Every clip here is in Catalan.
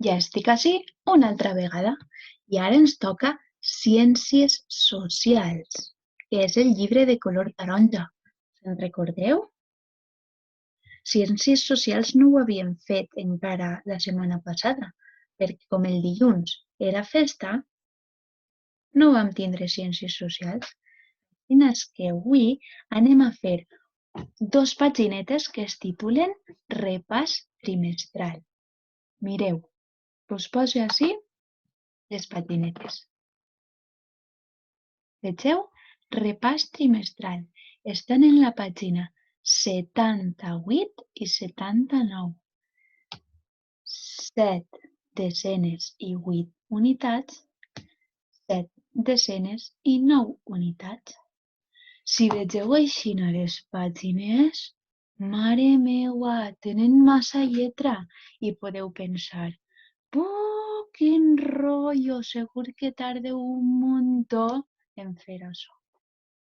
Ja estic ací una altra vegada i ara ens toca Ciències Socials, que és el llibre de color taronja. Se'n recordeu? Ciències Socials no ho havíem fet encara la setmana passada, perquè com el dilluns era festa, no vam tindre Ciències Socials. És que avui anem a fer dos paginetes que es titulen Repàs trimestral. Mireu, us poso ací les paginetes. Vegeu? Repàs trimestral. Estan en la pàgina 78 i 79. 7 desenes i 8 unitats, 7 desenes i 9 unitats. Si vegeu així les pàgines, mare meua, tenen massa lletra i podeu pensar, quin rotllo, segur que tardeu un muntó en fer això.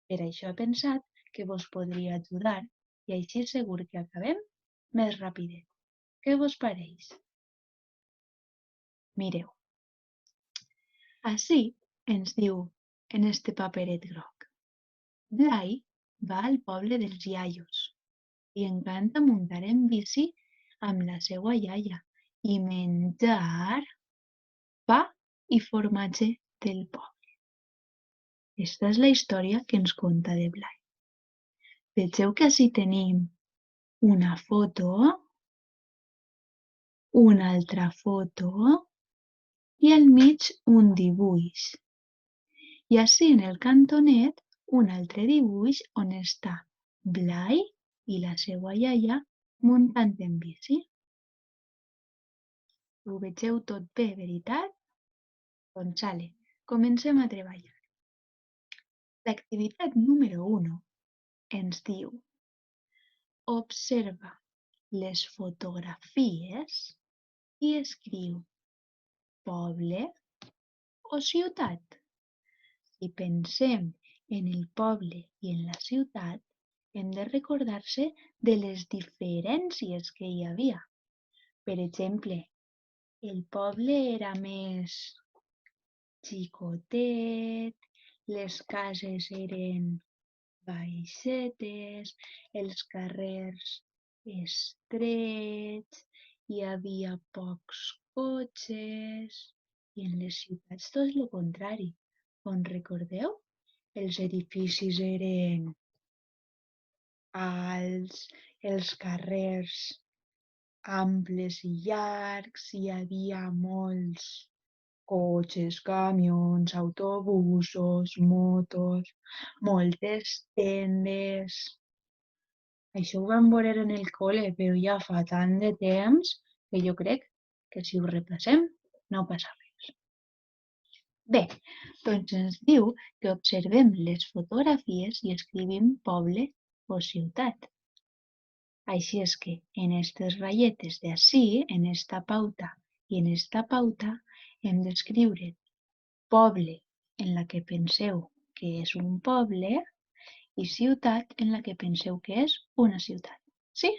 Per això he pensat que vos podria ajudar i així segur que acabem més rapidet. Què vos pareix? Mireu, ací ens diu en este paperet groc: Blai va al poble dels iaios. Li encanta muntar en bici amb la seua iaia i menjar pa i formatge del poble. Esta és la història que ens conta de Blai. Vegeu que ací tenim una foto, una altra foto i al mig un dibuix. I ací en el cantonet un altre dibuix on està Blai i la seua iaia muntant en bici. Ho vegeu tot bé, veritat? Doncs ale, comencem a treballar. L'activitat número 1 ens diu: observa les fotografies i escriu poble o ciutat. Si pensem en el poble i en la ciutat, hem de recordar-se de les diferències que hi havia. Per exemple, el poble era més xicotet, les cases eren baixetes, els carrers estrets, hi havia pocs cotxes, i en les ciutats tot el contrari. On recordeu? Els edificis eren alts, els carrers amples i llargs, hi havia molts cotxes, camions, autobusos, motos, moltes tendes. Això ho vam veure en el col·le, però ja fa tant de temps que jo crec que si ho repassem no passa res. Bé, doncs ens diu que observem les fotografies i escrivim poble o ciutat. Així és que en aquestes ratlletes d'ací, en esta pauta i en esta pauta, hem d'escriure poble en la que penseu que és un poble i ciutat en la que penseu que és una ciutat. Sí?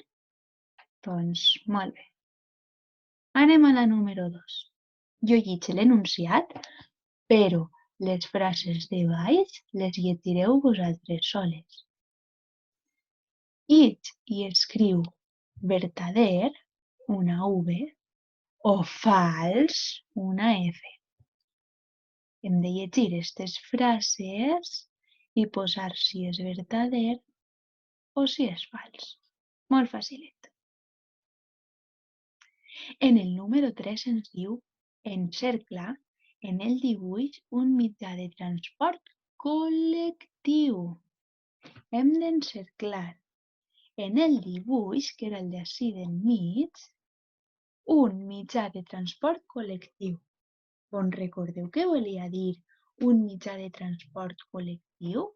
Doncs molt bé. Anem a la número 2. Jo llegiré l'enunciat, però les frases de baix les llegireu vosaltres soles. Llig i escriu vertader, una V, o fals, una F. Hem de llegir aquestes frases i posar si és vertader o si és fals. Molt facilet. En el número 3 ens diu encercla en el dibuix un mitjà de transport col·lectiu. Hem d'encerclar en el dibuix, que era el d'ací del mig, un mitjà de transport col·lectiu. On recordeu què volia dir un mitjà de transport col·lectiu?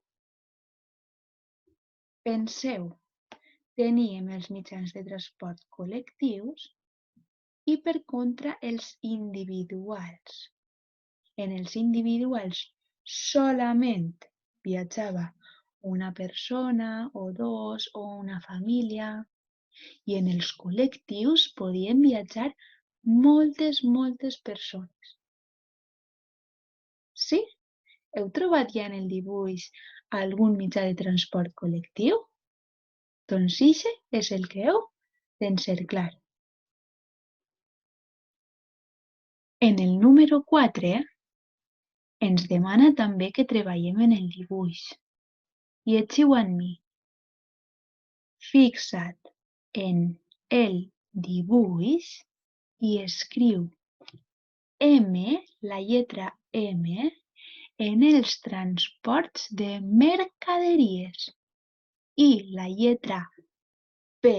Penseu, teníem els mitjans de transport col·lectius i per contra els individuals. En els individuals solament viatjava una persona o dos o una família, i en els col·lectius podien viatjar moltes persones. Sí? Heu trobat ja en el dibuix algun mitjà de transport col·lectiu? Doncs ixe és el que heu d'encerclar. En el número 4 ens demana també que treballem en el dibuix. Llegiu amb mi. Fixa't en el dibuix i escriu M, la lletra M, en els transports de mercaderies i la lletra P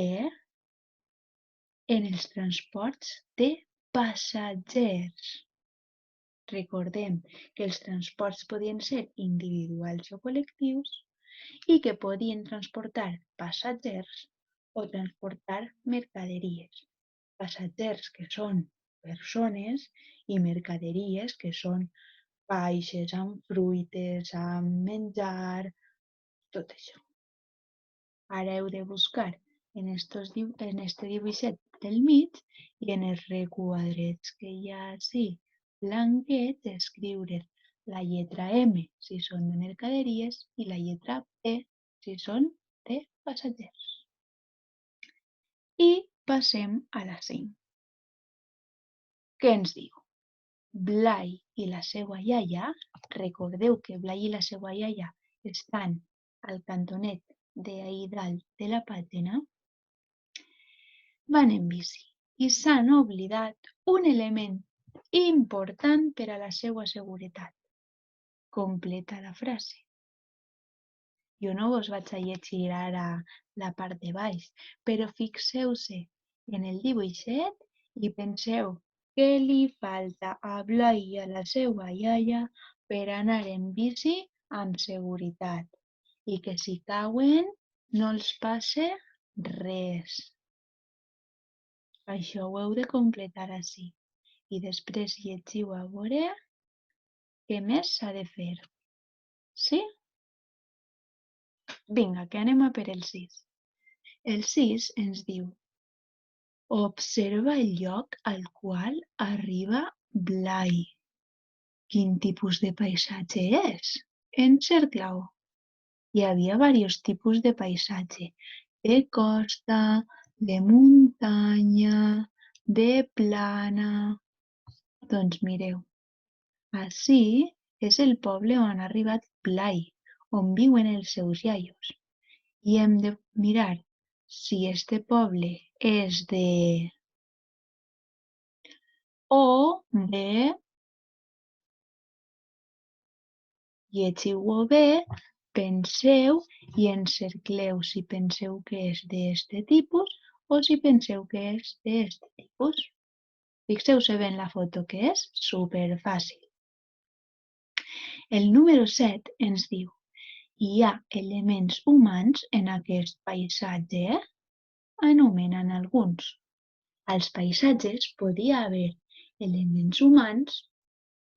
en els transports de passatgers. Recordem que els transports podien ser individuals o col·lectius i que podien transportar passatgers o transportar mercaderies. Passatgers que són persones i mercaderies que són caixes amb fruites, amb menjar, tot això. Ara heu de buscar en este dibuixet del mig i en els requadrets que hi ha ací blanquets escriure la lletra M si són de mercaderies i la lletra P si són de passatgers. I passem a la 5. Què ens diu? Blai i la seva iaia, recordeu que Blai i la seva iaia estan al cantonet d'ahí dalt de la pàgina, van en bici i s'han oblidat un element important per a la seva seguretat. Completa la frase. Jo no vos vaig a llegir ara la part de baix, però fixeu-se en el dibuixet i penseu què li falta a Blai i a la seva iaia per anar en bici amb seguretat i que si cauen no els passe res. Això ho heu de completar ací. I després llegiu a veure què més s'ha de fer. Sí? Vinga, que anem a per el 6. El 6 ens diu: observa el lloc al qual arriba Blai. Quin tipus de paisatge és? Encercla-ho. Hi havia diversos tipus de paisatge. De costa, de muntanya, de plana. Doncs mireu, ací és el poble on ha arribat Blai, on viuen els seus iaios. I hem de mirar si este poble és de O de... Llegiu-ho bé, penseu i encercleu si penseu que és d'este tipus o si penseu que és d'este tipus. Fixeu-se bé en la foto, que és superfàcil. El número 7 ens diu: hi ha elements humans en aquest paisatge? Anomenant alguns. Als paisatges podia haver elements humans,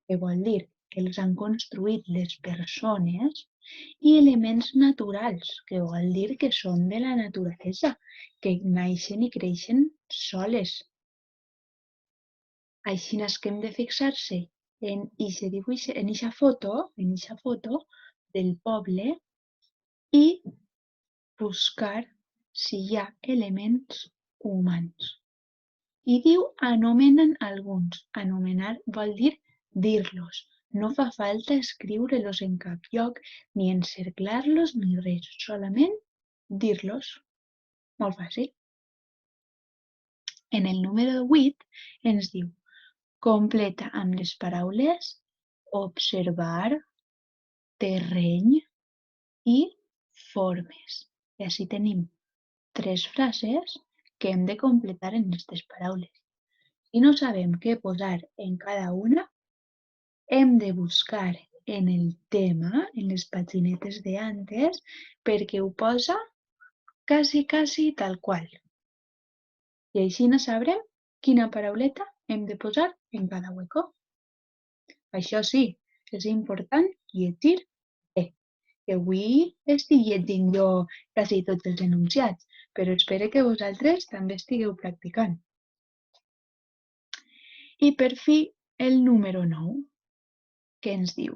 que vol dir que els han construït les persones, i elements naturals, que vol dir que són de la naturalesa, que naixen i creixen soles. Així és que hem de fixar-se en eixe dibuix, en eixa foto del poble i buscar si hi ha elements humans. I diu anomenen alguns. Anomenar vol dir dir-los. No fa falta escriure-los en cap lloc, ni encerclar-los, ni res. Solament dir-los. Molt fàcil. En el número 8 ens diu: completa amb les paraules observar, terreny i formes. I així tenim 3 frases que hem de completar en aquestes paraules. Si no sabem què posar en cada una, hem de buscar en el tema, en les paginetes d'antes, perquè ho posa quasi tal qual. I així no sabrem quina parauleta hem de posar en cada hueco. Això sí, és important llegir bé. Que avui estic llegint jo quasi tots els enunciats, però espero que vosaltres també estigueu practicant. I per fi el número 9, que ens diu: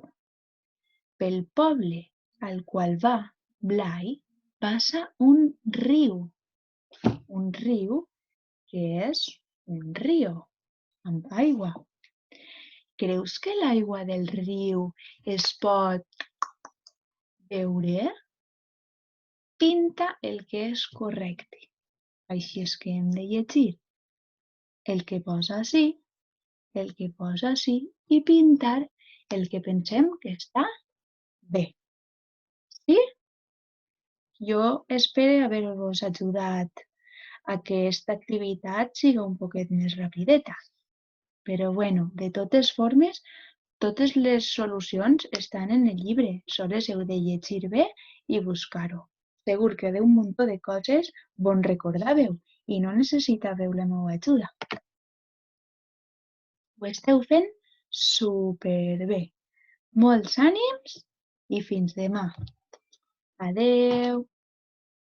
pel poble al qual va Blai passa un riu que és un río amb aigua. Creus que l'aigua del riu es pot beure? Pinta el que és correcte. Així és que hem de llegir el que posa ací, el que posa ací i pintar el que pensem que està bé. Sí? Jo espero haver-vos ajudat a que aquesta activitat siga un poquet més rapideta. Però bueno, de totes formes, totes les solucions estan en el llibre. Sols heu de llegir bé i buscar-ho. Segur que d'un muntó de coses vos recordàveu i no necessitàveu la meva ajuda. Ho esteu fent superbé. Molts ànims i fins demà. Adeu!